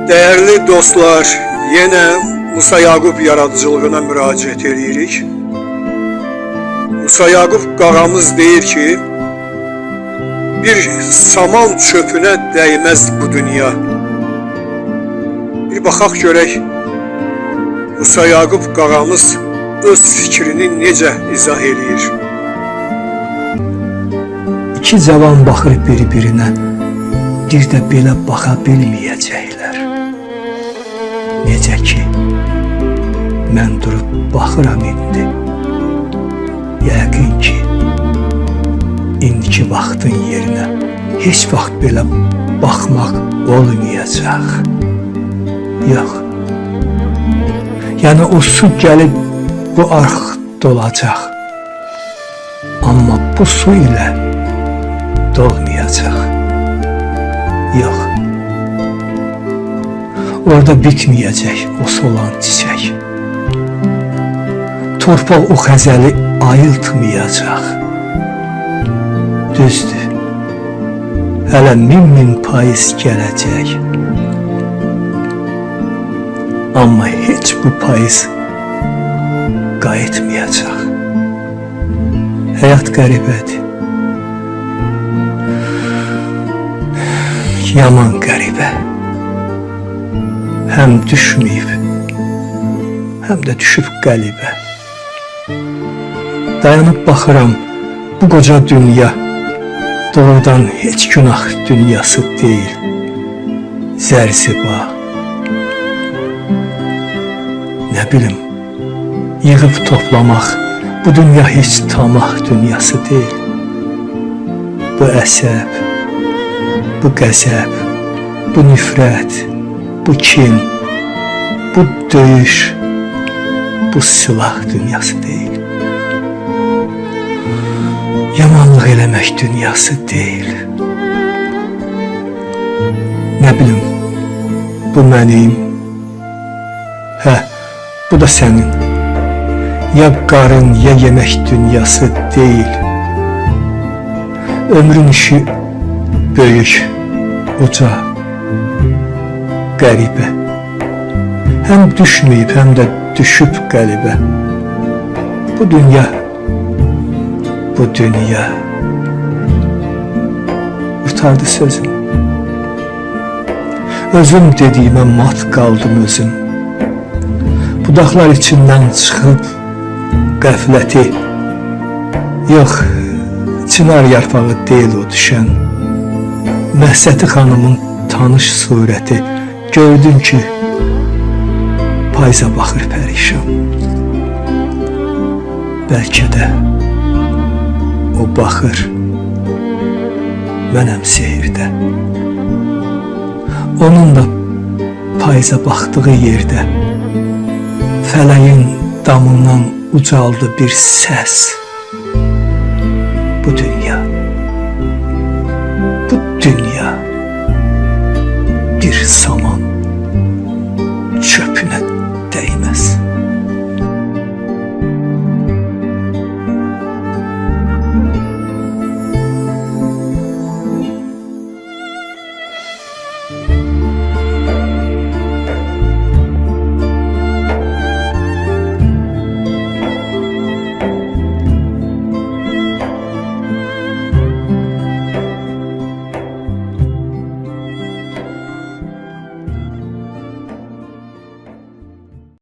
Değerli dostlar, yine Musa Yaqub yaradıcılığına müraciət edirik. Musa Yaqub qağamız deyir ki, bir saman çöpüne değmez bu dünya. Bir baxaq görək, Musa Yaqub qağamız öz fikrini necə izah edir. İki cavan baxır bir-birinə, bir də belə baxa bilməyəcəklər. Necə ki, mən durub baxıram indi. Yəqin ki, indiki vaxtın yerinə heç vaxt belə baxmaq olmayacaq. Yox. Yəni o su gəlib bu arx dolacaq. Amma bu su ilə dolmayacaq. Yox. Orada bitməyəcək o solan çiçək. Torpaq o xəzəli ayıltmayacaq. Düzdür. Hələ min payız gələcək. Amma heç bu payız qayıtmayacaq. Həyat qəribədir. Yaman qəribə. Həm düşməyib, həm də düşüb qəlibə. Dayanıb baxıram, bu qoca dünya doğrudan heç günah dünyası deyil. Zərziba. Nə bilim, yığıb toplamaq bu dünya heç tamah dünyası deyil. Bu əsəb, bu qəzəb, bu nifrət, bu kin, bu döyüş, bu silah dünyası deyil. Yamanlıq eləmək dünyası deyil. Nə bilim, bu mənim, bu da sənin. Ya qarın, ya yemək dünyası deyil. Ömrün işi böyük, uca, qəribə. Həm düşməyib, həm də düşüb qəlibə. Bu dünya utardı sözüm. Özüm dediyimə mat qaldım özüm. Budaqlar içindən çıxıb qəfləti. Yox, çınar yarpağı deyil o düşən. Məhsəti xanımın tanış surəti. Gördün ki, payza baxır pərişan. Bəlkə də o baxır, mənəm sehirdə. Onun da payza baxdığı yerdə fələyin damından ucaldı bir səs. Bu dünya